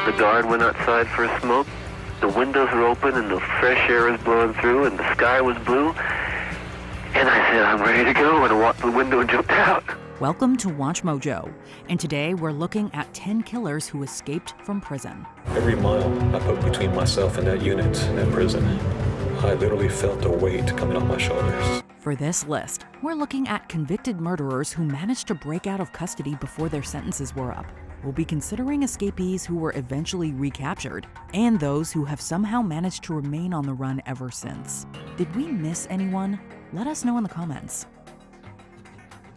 The guard went outside for a smoke. The windows were open and the fresh air was blowing through and the sky was blue. And I said, I'm ready to go, and I walked to the window and jumped out. Welcome to Watch Mojo, and today we're looking at 10 killers who escaped from prison. Every mile I put between myself and that unit, that prison, I literally felt a weight coming on my shoulders. For this list, we're looking at convicted murderers who managed to break out of custody before their sentences were up. We'll be considering escapees who were eventually recaptured, and those who have somehow managed to remain on the run ever since. Did we miss anyone? Let us know in the comments.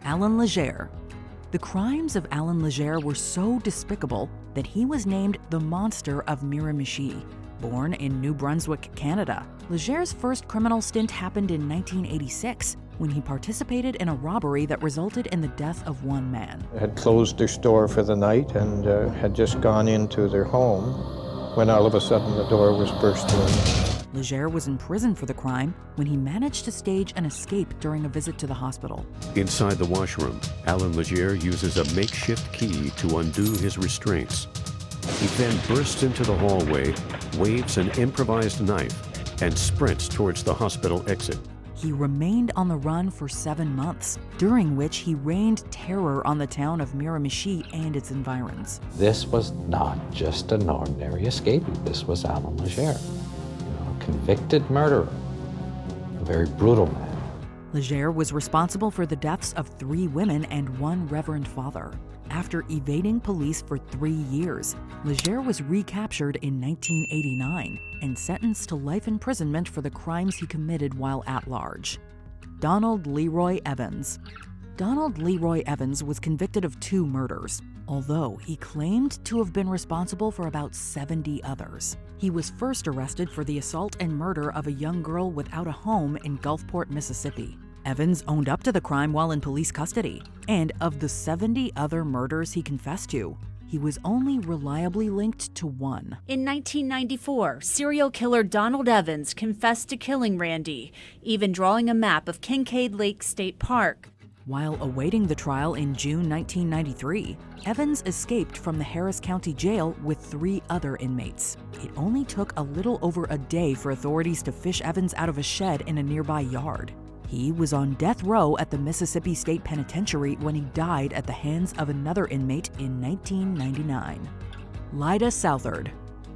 Alan Legere. The crimes of Alan Legere were so despicable that he was named the Monster of Miramichi. Born in New Brunswick, Canada, Legere's first criminal stint happened in 1986 when he participated in a robbery that resulted in the death of one man. They had closed their store for the night and had just gone into their home when all of a sudden the door was burst in. Legere was in prison for the crime when he managed to stage an escape during a visit to the hospital. Inside the washroom, Alan Legere uses a makeshift key to undo his restraints. He then bursts into the hallway, waves an improvised knife, and sprints towards the hospital exit. He remained on the run for 7 months, during which he rained terror on the town of Miramichi and its environs. This was not just an ordinary escapee. This was Alan Legere, a convicted murderer, a very brutal man. Legere was responsible for the deaths of 3 women and 1 reverend father. After evading police for 3 years, Legere was recaptured in 1989 and sentenced to life imprisonment for the crimes he committed while at large. Donald Leroy Evans. Donald Leroy Evans was convicted of 2 murders, although he claimed to have been responsible for about 70 others. He was first arrested for the assault and murder of a young girl without a home in Gulfport, Mississippi. Evans owned up to the crime while in police custody, and of the 70 other murders he confessed to, he was only reliably linked to 1. In 1994, serial killer Donald Evans confessed to killing Randy, even drawing a map of Kincaid Lake State Park. While awaiting the trial in June 1993, Evans escaped from the Harris County Jail with 3 other inmates. It only took a little over a day for authorities to fish Evans out of a shed in a nearby yard. He was on death row at the Mississippi State Penitentiary when he died at the hands of another inmate in 1999. Lyda Southard.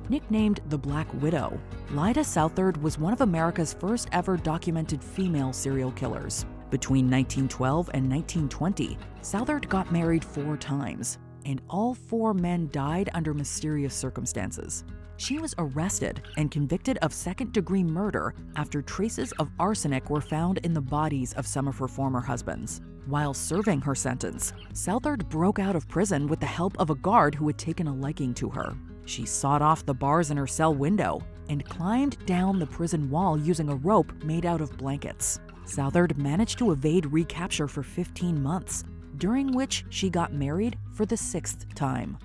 Nicknamed the Black Widow, Lyda Southard was one of America's first ever documented female serial killers. Between 1912 and 1920, Southard got married 4 times, and all 4 men died under mysterious circumstances. She was arrested and convicted of second-degree murder after traces of arsenic were found in the bodies of some of her former husbands. While serving her sentence, Southard broke out of prison with the help of a guard who had taken a liking to her. She sawed off the bars in her cell window and climbed down the prison wall using a rope made out of blankets. Southard managed to evade recapture for 15 months, during which she got married for the 6th time.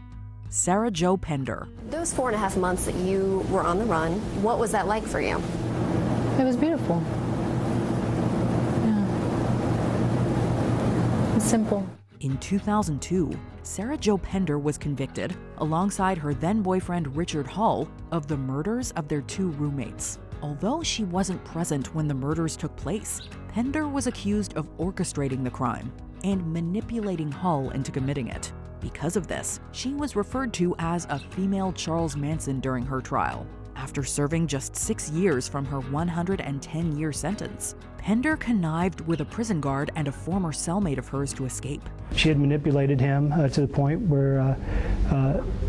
Sarah Jo Pender. Those 4.5 months that you were on the run, what was that like for you? It was beautiful. Yeah. It was simple. In 2002, Sarah Jo Pender was convicted, alongside her then-boyfriend Richard Hall, of the murders of their 2 roommates. Although she wasn't present when the murders took place, Pender was accused of orchestrating the crime and manipulating Hall into committing it. Because of this, she was referred to as a female Charles Manson during her trial. After serving just 6 years from her 110-year sentence, Pender connived with a prison guard and a former cellmate of hers to escape. She had manipulated him to the point where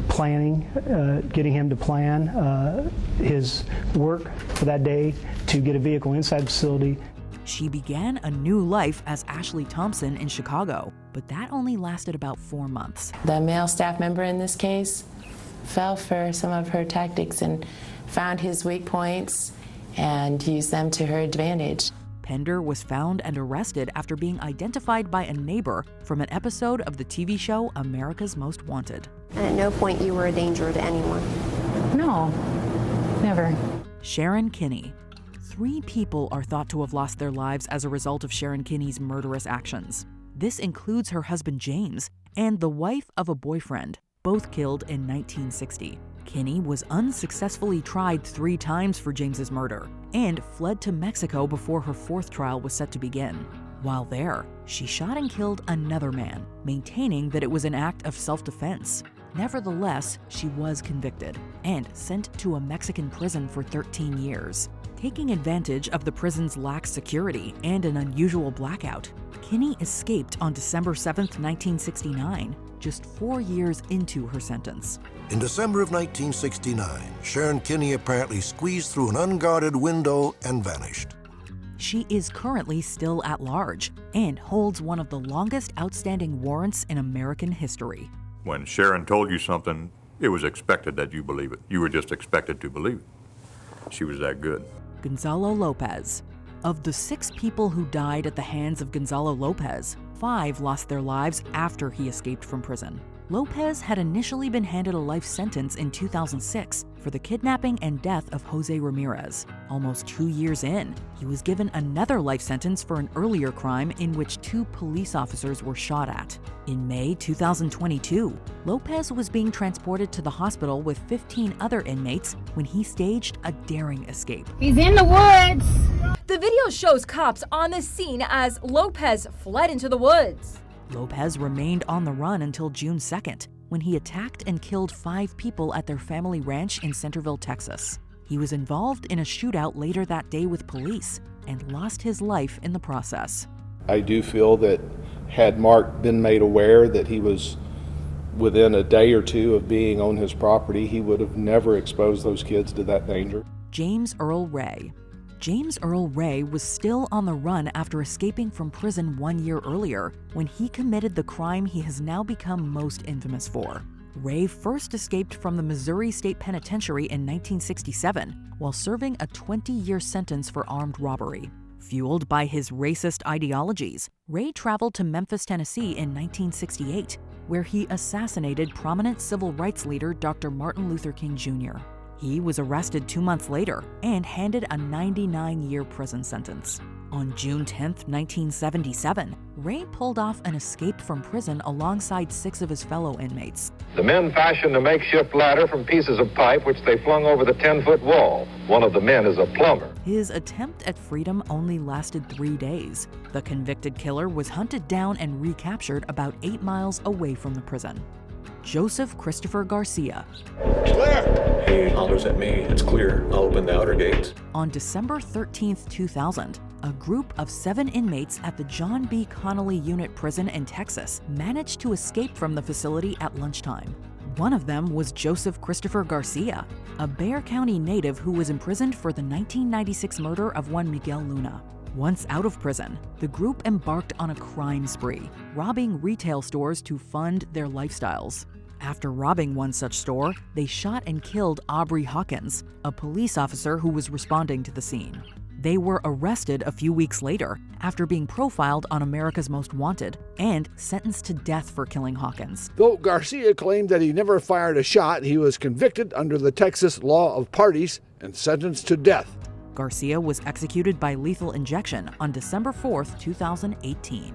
getting him to plan his work for that day to get a vehicle inside the facility. She began a new life as Ashley Thompson in Chicago, but that only lasted about 4 months. The male staff member in this case fell for some of her tactics and found his weak points and used them to her advantage. Pender was found and arrested after being identified by a neighbor from an episode of the TV show America's Most Wanted. And at no point you were a danger to anyone? No, never. Sharon Kinney. 3 people are thought to have lost their lives as a result of Sharon Kinney's murderous actions. This includes her husband James and the wife of a boyfriend, both killed in 1960. Kinney was unsuccessfully tried 3 times for James's murder and fled to Mexico before her 4th trial was set to begin. While there, she shot and killed another man, maintaining that it was an act of self-defense. Nevertheless, she was convicted and sent to a Mexican prison for 13 years. Taking advantage of the prison's lax security and an unusual blackout, Kinney escaped on December 7, 1969, just 4 years into her sentence. In December of 1969, Sharon Kinney apparently squeezed through an unguarded window and vanished. She is currently still at large and holds one of the longest outstanding warrants in American history. When Sharon told you something, it was expected that you believe it. You were just expected to believe it. She was that good. Gonzalo Lopez. Of the 6 people who died at the hands of Gonzalo Lopez, 5 lost their lives after he escaped from prison. Lopez had initially been handed a life sentence in 2006 for the kidnapping and death of Jose Ramirez. Almost 2 years in, he was given another life sentence for an earlier crime in which 2 police officers were shot at. In May 2022, Lopez was being transported to the hospital with 15 other inmates when he staged a daring escape. He's in the woods! The video shows cops on the scene as Lopez fled into the woods. Lopez remained on the run until June 2nd, when he attacked and killed 5 people at their family ranch in Centerville, Texas. He was involved in a shootout later that day with police and lost his life in the process. I do feel that had Mark been made aware that he was within a day or 2 of being on his property, he would have never exposed those kids to that danger. James Earl Ray. James Earl Ray was still on the run after escaping from prison 1 year earlier when he committed the crime he has now become most infamous for. Ray first escaped from the Missouri State Penitentiary in 1967 while serving a 20-year sentence for armed robbery. Fueled by his racist ideologies, Ray traveled to Memphis, Tennessee in 1968, where he assassinated prominent civil rights leader Dr. Martin Luther King Jr. He was arrested 2 months later and handed a 99-year prison sentence. On June 10, 1977, Ray pulled off an escape from prison alongside 6 of his fellow inmates. The men fashioned a makeshift ladder from pieces of pipe which they flung over the 10-foot wall. One of the men is a plumber. His attempt at freedom only lasted 3 days. The convicted killer was hunted down and recaptured about 8 miles away from the prison. Joseph Christopher Garcia. Clear! He hollers at me, it's clear, I'll open the outer gate. On December 13, 2000, a group of 7 inmates at the John B. Connolly Unit Prison in Texas managed to escape from the facility at lunchtime. One of them was Joseph Christopher Garcia, a Bexar County native who was imprisoned for the 1996 murder of one Miguel Luna. Once out of prison, the group embarked on a crime spree, robbing retail stores to fund their lifestyles. After robbing one such store, they shot and killed Aubrey Hawkins, a police officer who was responding to the scene. They were arrested a few weeks later after being profiled on America's Most Wanted and sentenced to death for killing Hawkins. Though Garcia claimed that he never fired a shot, he was convicted under the Texas law of parties and sentenced to death. Garcia was executed by lethal injection on December 4, 2018.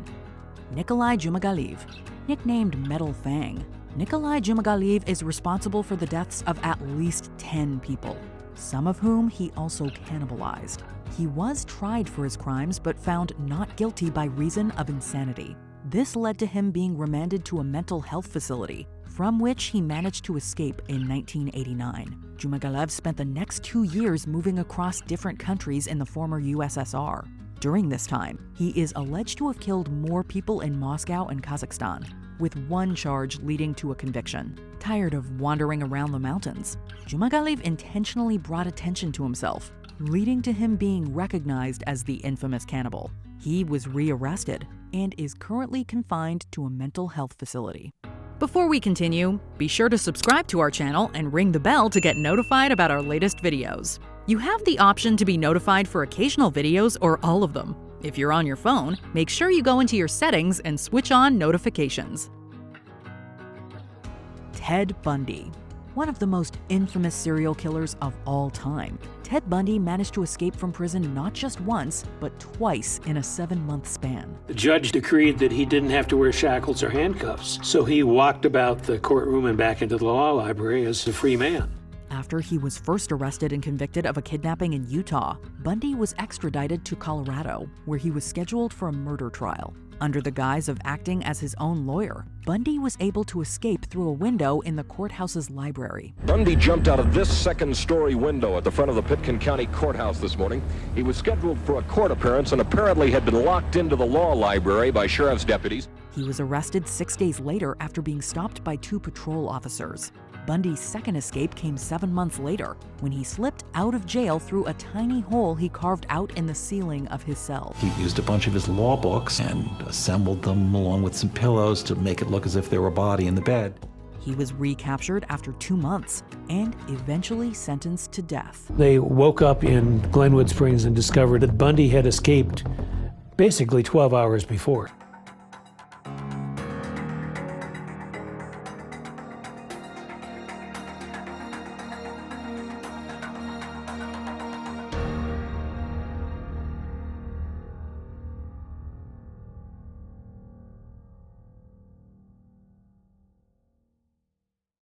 Nikolai Jumagaliv, nicknamed Metal Fang. Nikolai Jumagaliv is responsible for the deaths of at least 10 people, some of whom he also cannibalized. He was tried for his crimes but found not guilty by reason of insanity. This led to him being remanded to a mental health facility, from which he managed to escape in 1989. Jumagaliv spent the next 2 years moving across different countries in the former USSR. During this time, he is alleged to have killed more people in Moscow and Kazakhstan, with one charge leading to a conviction. Tired of wandering around the mountains, Jumagaliv intentionally brought attention to himself, leading to him being recognized as the infamous cannibal. He was rearrested and is currently confined to a mental health facility. Before we continue, be sure to subscribe to our channel and ring the bell to get notified about our latest videos. You have the option to be notified for occasional videos or all of them. If you're on your phone, make sure you go into your settings and switch on notifications. Ted Bundy. One of the most infamous serial killers of all time, Ted Bundy managed to escape from prison not just once, but twice in a 7-month span. The judge decreed that he didn't have to wear shackles or handcuffs, so he walked about the courtroom and back into the law library as a free man. After he was first arrested and convicted of a kidnapping in Utah, Bundy was extradited to Colorado, where he was scheduled for a murder trial. Under the guise of acting as his own lawyer, Bundy was able to escape through a window in the courthouse's library. Bundy jumped out of this second-story window at the front of the Pitkin County Courthouse this morning. He was scheduled for a court appearance and apparently had been locked into the law library by sheriff's deputies. He was arrested 6 days later after being stopped by 2 patrol officers. Bundy's second escape came 7 months later, when he slipped out of jail through a tiny hole he carved out in the ceiling of his cell. He used a bunch of his law books and assembled them along with some pillows to make it look as if there were a body in the bed. He was recaptured after 2 months and eventually sentenced to death. They woke up in Glenwood Springs and discovered that Bundy had escaped basically 12 hours before.